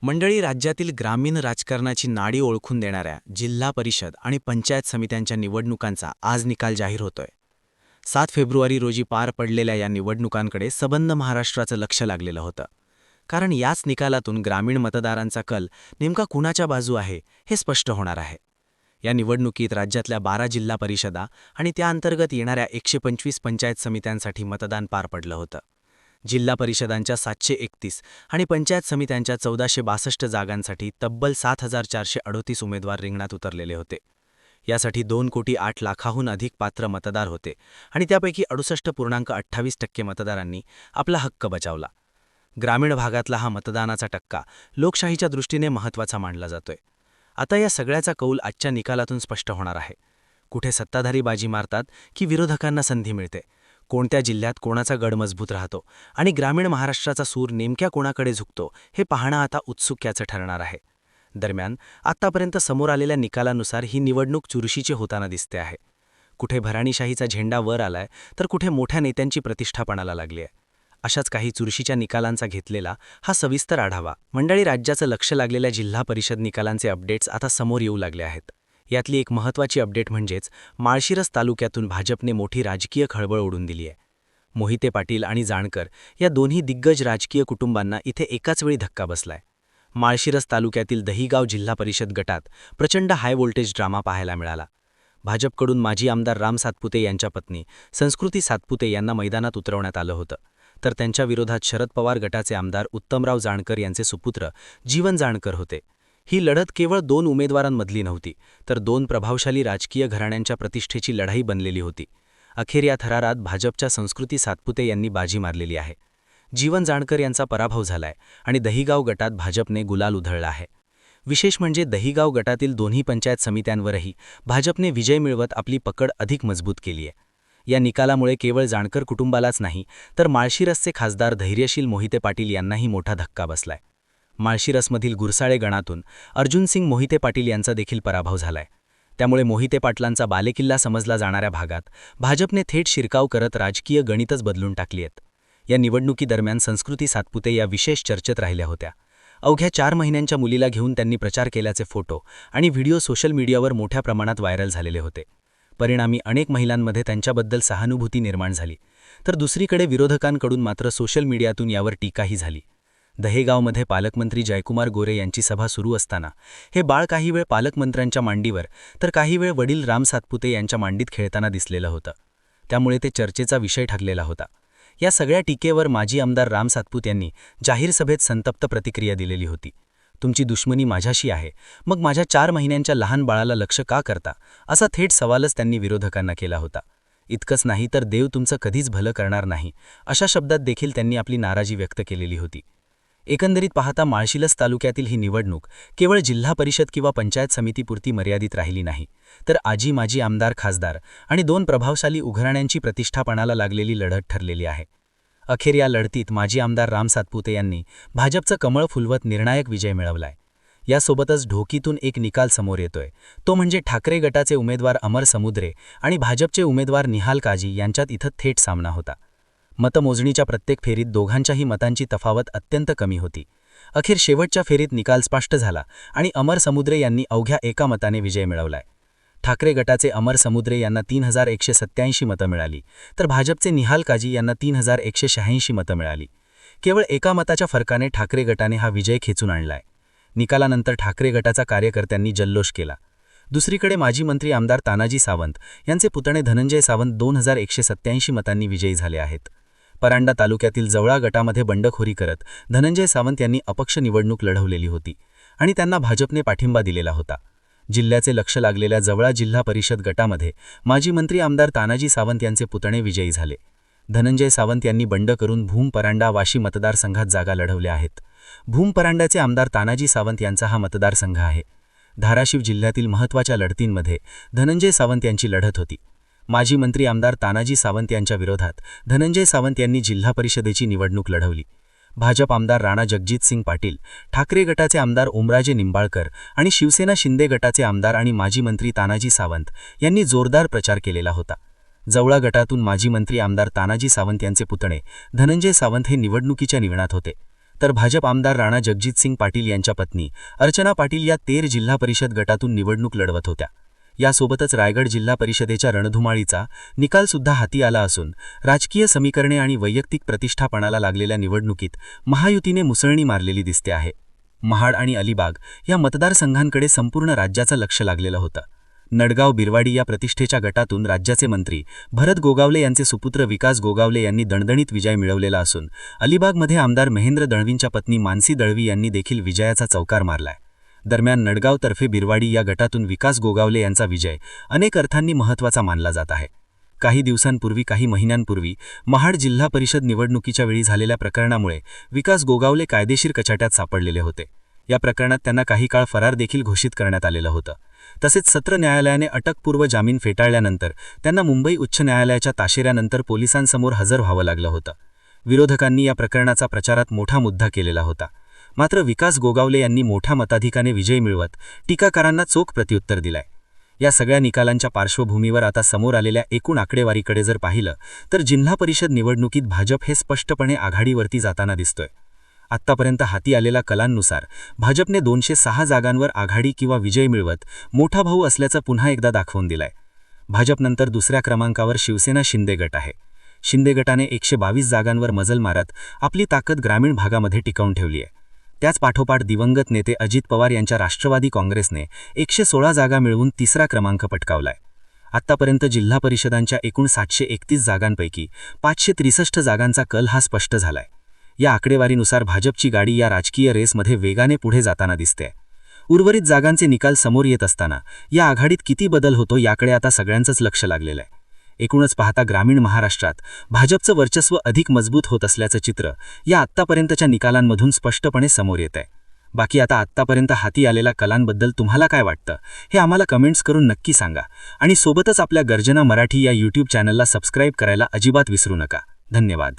मंडळी, राज्यातील ग्रामीण राजकारणाची नाडी ओळखून देणाऱ्या जिल्हा परिषद आणि पंचायत समित्यांच्या निवडणुकांचा आज निकाल जाहीर होतोय. 7 फेब्रुवारी रोजी पार पडलेल्या या निवडणुकांकडे सबंध महाराष्ट्राचं लक्ष लागलेलं होतं. कारण याच निकालातून ग्रामीण मतदारांचा कल नेमका कुणाच्या बाजू आहे हे स्पष्ट होणार आहे. या निवडणुकीत राज्यातल्या 12 जिल्हा परिषदा आणि त्याअंतर्गत येणाऱ्या 125 पंचायत समित्यांसाठी मतदान पार पडलं होतं. जिल्हा परिषदांच्या 731 आणि पंचायत समित्यांच्या 1462 जागांसाठी तब्बल 7438 उमेदवार रिंगणात उतरलेले होते. यासाठी 2,08,00,000हून अधिक पात्र मतदार होते आणि त्यापैकी 68.28% मतदारांनी आपला हक्क बजावला. ग्रामीण भागातला हा मतदानाचा टक्का लोकशाहीच्या दृष्टीने महत्त्वाचा मानला जातोय. आता या सगळ्याचा कौल आजच्या निकालातून स्पष्ट होणार आहे. कुठे सत्ताधारी बाजी मारतात की विरोधकांना संधी मिळते, कोणत्या जिल्ह्यात कोणाचा गड मजबूत राहतो आणि ग्रामीण महाराष्ट्राचा सूर नेमक्या कोणाकडे झुकतो हे पाहणं आता उत्सुक्याचं ठरणार आहे. दरम्यान, आत्तापर्यंत समोर आलेल्या निकालानुसार ही निवडणूक चुरशीची होताना दिसते आहे. कुठे भराणीशाहीचा झेंडा वर आलाय तर कुठे मोठ्या नेत्यांची प्रतिष्ठा पणाला लागली आहे. अशाच काही चुरशीच्या निकालांचा घेतलेला हा सविस्तर आढावा. मंडळी, राज्याचं लक्ष लागलेल्या जिल्हा परिषद निकालांचे अपडेट्स आता समोर येऊ लागले आहेत. यातली एक महत्त्वाची अपडेट म्हणजेच माळशिरस तालुक्यातून भाजपने मोठी राजकीय खळबळ उडून दिली आहे. मोहिते पाटील आणि जाणकर या दोन्ही दिग्गज राजकीय कुटुंबांना इथे एकाच वेळी धक्का बसलाय. माळशिरस तालुक्यातील दहिगाव जिल्हा परिषद गटात प्रचंड हाय व्होल्टेज ड्रामा पाहायला मिळाला. भाजपकडून माजी आमदार राम सातपुते यांच्या पत्नी संस्कृती सातपुते यांना मैदानात उतरवण्यात आलं होतं, तर त्यांच्या विरोधात शरद पवार गटाचे आमदार उत्तमराव जाणकर यांचे सुपुत्र जीवन जाणकर होते. ही लढत केवळ 2 उमेदवारांमधली नव्हती, तर 2 प्रभावशाली राजकीय घराण्यांच्या प्रतिष्ठेची लढाई बनलेली होती. अखेर या थरारात भाजपच्या संस्कृती सातपुते यांनी बाजी मारलेली आहे. जीवन जाणकर यांचा पराभव झालाय आणि दहिगाव गटात भाजपने गुलाल उधळला आहे. विशेष म्हणजे दहिगाव गटातील दोन्ही पंचायत समित्यांवरही भाजपने विजय मिळवत आपली पकड अधिक मजबूत केली आहे. या निकालामुळे केवळ जाणकर कुटुंबालाच नाही, तर माळशिरसचे खासदार धैर्यशील मोहिते पाटील यांनाही मोठा धक्का बसलाय. माळशिरसमधील गुरसाळे गणातून अर्जुनसिंग मोहिते पाटील यांचा देखील पराभव झालाय. त्यामुळे मोहिते पाटलांचा बालेकिल्ला समजला जाणाऱ्या भागात भाजपने थेट शिरकाव करत राजकीय गणितच बदलून टाकली आहेत. या निवडणुकीदरम्यान संस्कृती सातपुते या विशेष चर्चेत राहिल्या होत्या. अवघ्या 4 महिन्यांच्या मुलीला घेऊन त्यांनी प्रचार केल्याचे फोटो आणि व्हिडिओ सोशल मीडियावर मोठ्या प्रमाणात व्हायरल झालेले होते. परिणामी अनेक महिलांमध्ये त्यांच्याबद्दल सहानुभूती निर्माण झाली, तर दुसरीकडे विरोधकांकडून मात्र सोशल मीडियातून यावर टीकाही झाली. दहेगावमध्ये पालकमंत्री जयकुमार गोरे यांची सभा सुरू असताना हे बाळ काही वेळ पालकमंत्र्यांच्या मांडीवर तर काही वेळ वडील राम सातपुते यांच्या मांडीत खेळताना दिसलेलं होतं. त्यामुळे ते चर्चेचा विषय ठरलेला होता. या सगळ्या टीकेवर माजी आमदार राम सातपुत यांनी जाहीर सभेत संतप्त प्रतिक्रिया दिलेली होती. तुमची दुश्मनी माझ्याशी आहे, मग माझ्या 4 महिन्यांच्या लहान बाळाला लक्ष का करता, असा थेट सवालच त्यांनी विरोधकांना केला होता. इतकंच नाही तर देव तुमचं कधीच भलं करणार नाही, अशा शब्दात देखील त्यांनी आपली नाराजी व्यक्त केलेली होती. एकंदरीत पाहता माळशिरस तालुक्यातील ही निवडणूक केवळ जिल्हा परिषद किंवा पंचायत समितीपुरती मर्यादित राहिली नाही, तर आजी माजी आमदार खासदार आणि 2 प्रभावशाली उघराण्यांची प्रतिष्ठापणाला लागलेली लढत ठरलेली आहे. अखेर या लढतीत माजी आमदार राम सातपुते यांनी भाजपचं कमळ फुलवत निर्णायक विजय मिळवलाय. यासोबतच ढोकीतून एक निकाल समोर येतोय, तो म्हणजे ठाकरे गटाचे उमेदवार अमर समुद्रे आणि भाजपचे उमेदवार निहाल काजी यांच्यात इथं थेट सामना होता. मतमोजणीच्या प्रत्येक फेरीत दोघांच्याही मतांची तफावत अत्यंत कमी होती. अखेर शेवटच्या फेरीत निकाल स्पष्ट झाला आणि अमर समुद्रे यांनी अवघ्या एका मताने विजय मिळवलाय. ठाकरे गटाचे अमर समुद्रे यांना 3187 मतं मिळाली, तर भाजपचे निहाल काजी यांना 3186 मतं मिळाली. केवळ एका मताच्या फरकाने ठाकरे गटाने हा विजय खेचून आणलाय. निकालानंतर ठाकरे गटाचा कार्यकर्त्यांनी जल्लोष केला. दुसरीकडे माजी मंत्री आमदार तानाजी सावंत यांचे पुतणे धनंजय सावंत 2187 मतांनी विजयी झाले आहेत. परांडा तालुक्यातील जवळा गटामध्ये बंडखोरी करत धनंजय सावंत यांनी अपक्ष निवडणूक लढवलेली होती आणि त्यांना भाजपने पाठिंबा दिलेला होता. जिल्ह्याचे लक्ष लागलेल्या जवळा जिल्हा परिषद गटामध्ये माजी मंत्री आमदार तानाजी सावंत यांचे पुतणे विजयी झाले. धनंजय सावंत यांनी बंड करून भूम परांडा वाशी मतदारसंघात जागा लढवल्या आहेत. भूम परांडाचे आमदार तानाजी सावंत यांचा हा मतदारसंघ आहे. धाराशिव जिल्ह्यातील महत्त्वाच्या लढतींमध्ये धनंजय सावंत यांची लढत होती. माजी मंत्री आमदार तानाजी सावंत यांच्या विरोधात धनंजय सावंत यांनी जिल्हा परिषदेची निवडणूक लढवली. भाजप आमदार राणा जगजितसिंग पाटील, ठाकरे गटाचे आमदार ओमराजे निंबाळकर आणि शिवसेना शिंदे गटाचे आमदार आणि माजी मंत्री तानाजी सावंत यांनी जोरदार प्रचार केलेला होता. जवळा गटातून माजी मंत्री आमदार तानाजी सावंत यांचे पुतणे धनंजय सावंत हे निवडणुकीच्या रिंगणात होते. तर भाजप आमदार राणा जगजितसिंग पाटील यांच्या पत्नी अर्चना पाटील या तेर जिल्हा परिषद गटातून निवडणूक लढवत होत्या. यासोबतच रायगड जिल्हा परिषदेच्या रणधुमाळीचा निकालसुद्धा हाती आला असून राजकीय समीकरणे आणि वैयक्तिक प्रतिष्ठापणाला लागलेल्या निवडणुकीत महायुतीने मुसळणी मारलेली दिसते आहे. महाड आणि अलिबाग या मतदारसंघांकडे संपूर्ण राज्याचं लक्ष लागलेलं होतं. नडगाव बिरवाडी या प्रतिष्ठेच्या गटातून राज्याचे मंत्री भरत गोगावले यांचे सुपुत्र विकास गोगावले यांनी दणदणीत विजय मिळवलेला असून अलिबागमध्ये आमदार महेंद्र दळवींच्या पत्नी मानसी दळवी यांनी देखील विजयाचा चौकार मारलाय. दरम्यान नडगाव-तर्फे बिरवाडी या गटातून विकास गोगावले यांचा विजय अनेक अर्थांनी महत्त्वाचा मानला जात आहे. काही महिन्यांपूर्वी महाड जिल्हा परिषद निवडणुकीच्या वेळी झालेल्या प्रकरणामुळे विकास गोगावले कायदेशीर कचाट्यात सापडलेले होते. या प्रकरणात त्यांना काही काळ फरार देखील घोषित करण्यात आलेलं होतं. तसेच सत्र न्यायालयाने अटकपूर्व जामीन फेटाळल्यानंतर त्यांना मुंबई उच्च न्यायालयाच्या ताशेऱ्यानंतर पोलिसांसमोर हजर व्हावं लागलं होतं. विरोधकांनी या प्रकरणाचा प्रचारात मोठा मुद्दा केलेला होता. मात्र विकास गोगावले यांनी मोठ्या मताधिकाने विजय मिळवत टीकाकारांना चोख प्रत्युत्तर दिलंय. या सगळ्या निकालांच्या पार्श्वभूमीवर आता समोर आलेल्या एकूण आकडेवारीकडे जर पाहिलं तर जिल्हा परिषद निवडणुकीत भाजप हे स्पष्टपणे आघाडीवरती जाताना दिसतोय. आत्तापर्यंत हाती आलेल्या कलांनुसार भाजपने 206 जागांवर आघाडी किंवा विजय मिळवत मोठा भाऊ असल्याचं पुन्हा एकदा दाखवून दिलंय. भाजपनंतर दुसऱ्या क्रमांकावर शिवसेना शिंदे गट आहे. शिंदे गटाने 122 जागांवर मजल मारत आपली ताकद ग्रामीण भागामध्ये टिकवून ठेवली आहे. त्याच पाठोपाठ दिवंगत नेते अजित पवार यांच्या राष्ट्रवादी काँग्रेसने 116 जागा मिळवून तिसरा क्रमांक पटकावलाय. आत्तापर्यंत जिल्हा परिषदांच्या एकूण 731 जागांपैकी 563 जागांचा कल हा स्पष्ट झालाय. या आकडेवारीनुसार भाजपची गाडी या राजकीय रेसमध्ये वेगाने पुढे जाताना दिसते. उर्वरित जागांचे निकाल समोर येत असताना या आघाडीत किती बदल होतो याकडे आता सगळ्यांचंच लक्ष लागलेलं आहे. एकूणच पाहता ग्रामीण महाराष्ट्रात भाजपचं वर्चस्व अधिक मजबूत होत असल्याचं चित्र या आत्तापर्यंतच्या निकालांमधून स्पष्टपणे समोर येत आहे. बाकी आता आत्तापर्यंत हाती आलेल्या कलांबद्दल तुम्हाला काय वाटतं हे आम्हाला कमेंट्स करून नक्की सांगा आणि सोबतच आपल्या गर्जना मराठी या यूट्यूब चॅनलला सबस्क्राईब करायला अजिबात विसरू नका. धन्यवाद.